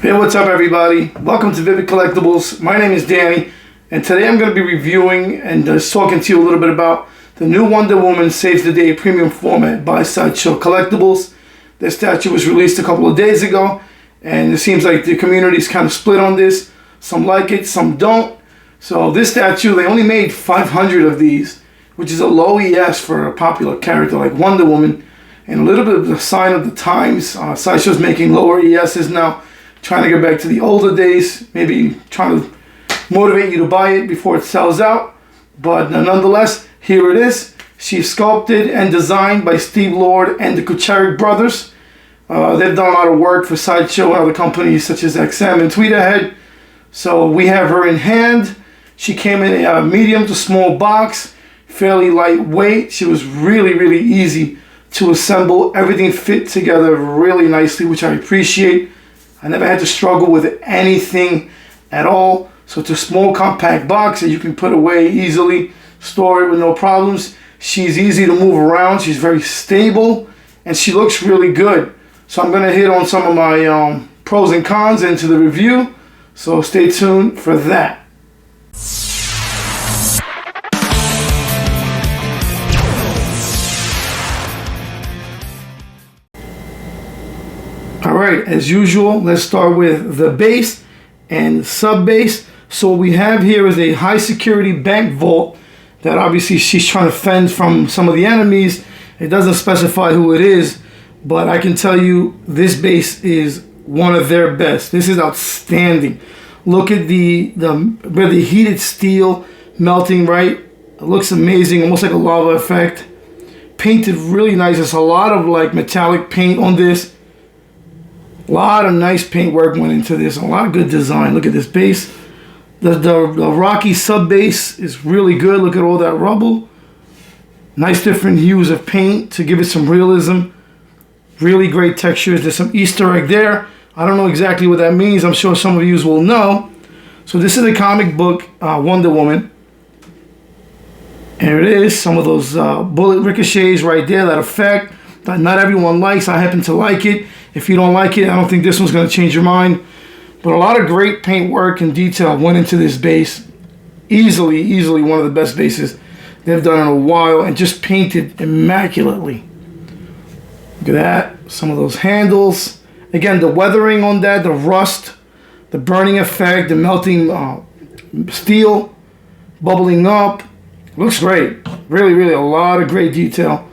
Hey, what's up everybody? Welcome to Vivid Collectibles. My name is Danny, and today I'm going to be reviewing and just talking to you a little bit about the new Wonder Woman Saves the Day premium format by Sideshow Collectibles. This statue was released a couple of days ago, and it seems like the community is kind of split on this. Some like it, some don't. So this statue, they only made 500 of these, which is a low ES for a popular character like Wonder Woman, and a little bit of a sign of the times. Sideshow's making lower ESs now, trying to get back to the older days, maybe trying to motivate you to buy it before it sells out. But nonetheless, here it is. She's sculpted and designed by Steve Lord and the Kucharic brothers. They've done a lot of work for Sideshow and other companies such as XM and Tweeterhead. So we have her in hand. She came in a medium to small box, fairly lightweight. She was really easy to assemble. Everything fit together really nicely, which I appreciate. I never had to struggle with anything at all. So it's a small compact box that you can put away easily, store it with no problems. She's easy to move around. She's very stable, and she looks really good. So I'm gonna hit on some of my pros and cons into the review. So stay tuned for that. Alright, as usual, let's start with the base and sub base. So what we have here is a high security bank vault that obviously she's trying to fend from some of the enemies. It doesn't specify who it is, but I can tell you this base is one of their best. This is outstanding. Look at the heated steel melting, right? It looks amazing, almost like a lava effect. Painted really nice. There's a lot of like metallic paint on this. A lot of nice paint work went into this. A lot of good design. Look at this base. The rocky sub base is really good. Look at all that rubble. Nice different hues of paint to give it some realism. Really great textures. There's some Easter egg there. I don't know exactly what that means. I'm sure some of you will know. So this is a comic book Wonder Woman. Here it is. Some of those bullet ricochets right there. That effect that not everyone likes. I happen to like it. If you don't like it, I don't think this one's going to change your mind. But a lot of great paint work and detail went into this base. Easily one of the best bases they've done in a while, and just painted immaculately. Look at that. Some of those handles. Again, the weathering on that, the rust, the burning effect, the melting steel, bubbling up. Looks great. Really a lot of great detail.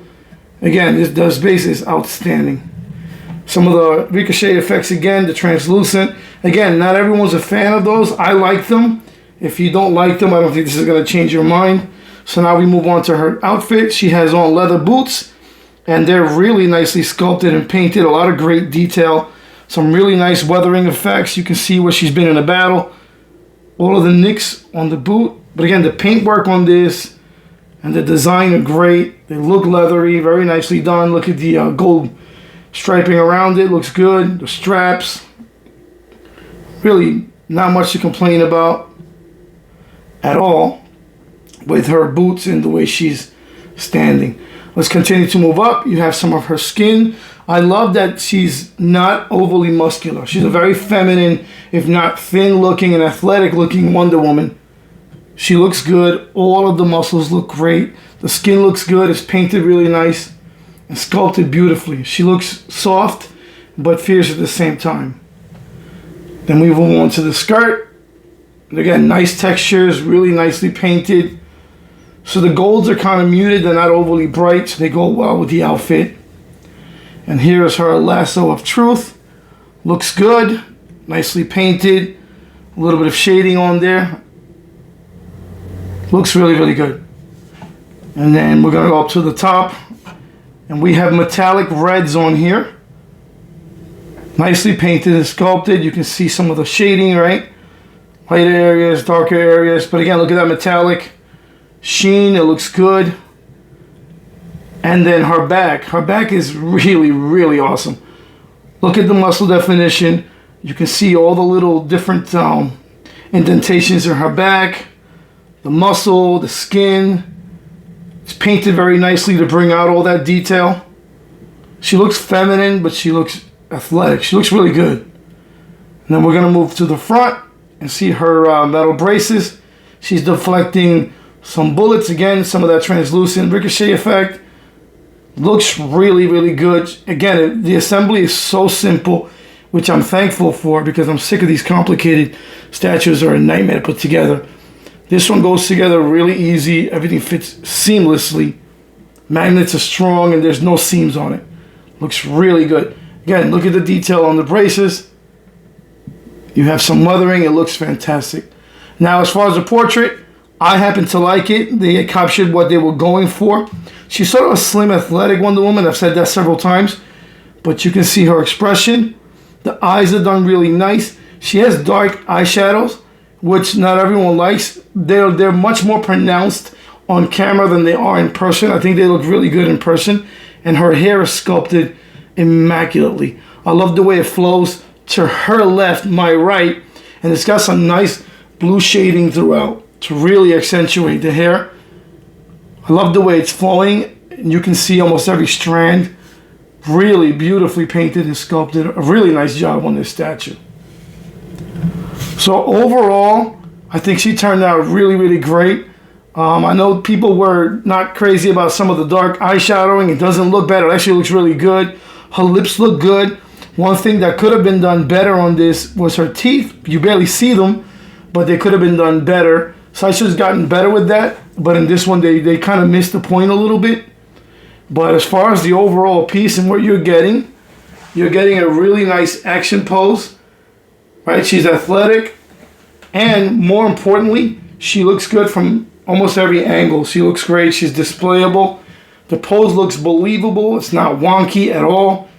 Again, this base is outstanding. Some of the ricochet effects again, the translucent. Again, not everyone's a fan of those. I like them. If you don't like them, I don't think this is going to change your mind. So now we move on to her outfit. She has on leather boots, and they're really nicely sculpted and painted. A lot of great detail. Some really nice weathering effects. You can see where she's been in a battle. All of the nicks on the boot. But again, the paintwork on this and the design are great. They look leathery, very nicely done. Look at the gold striping around it, looks good. The straps, really not much to complain about at all with her boots and the way she's standing. Let's continue to move up. You have some of her skin. I love that she's not overly muscular. She's a very feminine, if not thin looking and athletic looking Wonder Woman. She looks good. All of the muscles look great. The skin looks good. It's painted really nice and sculpted beautifully. She looks soft but fierce at the same time. Then we move on to the skirt. And again, nice textures, really nicely painted. So the golds are kind of muted, they're not overly bright, so they go well with the outfit. And here's her lasso of truth. Looks good, nicely painted. A little bit of shading on there. Looks really good. And then we're gonna go up to the top. And we have metallic reds on here. Nicely painted and sculpted. You can see some of the shading, right? Lighter areas, darker areas. But again, look at that metallic sheen. It looks good. And then her back. Her back is really awesome. Look at the muscle definition. You can see all the little different indentations in her back. The muscle, the skin. It's painted very nicely to bring out all that detail. She looks feminine, but she looks athletic. She looks really good. And then we're going to move to the front and see her metal braces. She's deflecting some bullets. Again, some of that translucent ricochet effect. Looks really, really good. Again, the assembly is so simple, which I'm thankful for because I'm sick of these complicated statues that are a nightmare to put together. This one goes together really easy. Everything fits seamlessly. Magnets are strong and there's no seams on it. Looks really good. Again, look at the detail on the braces. You have some leathering. It looks fantastic. Now, as far as the portrait, I happen to like it. They captured what they were going for. She's sort of a slim, athletic Wonder Woman. I've said that several times. But you can see her expression. The eyes are done really nice. She has dark eyeshadows, which not everyone likes. They're much more pronounced on camera than they are in person. I think they look really good in person. And her hair is sculpted immaculately. I love the way it flows to her left, my right. And it's got some nice blue shading throughout to really accentuate the hair. I love the way it's flowing. And you can see almost every strand. Really beautifully painted and sculpted. A really nice job on this statue. So overall, I think she turned out really, really great. I know people were not crazy about some of the dark eyeshadowing. It doesn't look bad. It actually looks really good. Her lips look good. One thing that could have been done better on this was her teeth. You barely see them, but they could have been done better. Sideshow's gotten better with that, but in this one, they kind of missed the point a little bit. But as far as the overall piece and what you're getting a really nice action pose, right? She's athletic, and more importantly, she looks good from almost every angle. She looks great. She's displayable. The pose looks believable. It's not wonky at all.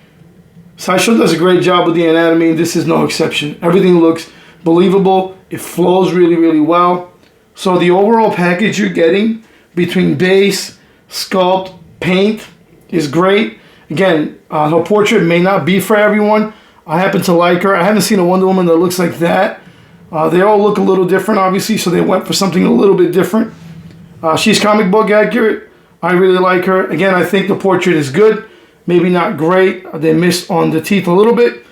Sideshow does a great job with the anatomy. This is no exception. Everything looks believable. It flows really, really well. So the overall package you're getting between base, sculpt, paint is great. Again, her portrait may not be for everyone. I happen to like her. I haven't seen a Wonder Woman that looks like that. They all look a little different, obviously, so they went for something a little bit different. She's comic book accurate. I really like her. Again, I think the portrait is good. Maybe not great. They missed on the teeth a little bit.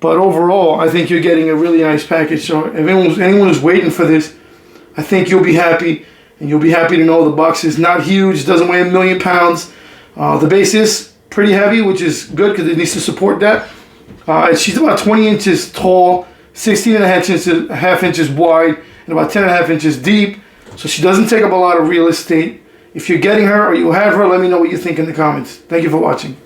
But overall, I think you're getting a really nice package. So if anyone is waiting for this, I think you'll be happy. And you'll be happy to know the box is not huge. Doesn't weigh 1,000,000 pounds. The base is pretty heavy, which is good because it needs to support that. She's about 20 inches tall, 16.5 inches wide, and about 10.5 inches deep. So she doesn't take up a lot of real estate. If you're getting her or you have her, let me know what you think in the comments. Thank you for watching.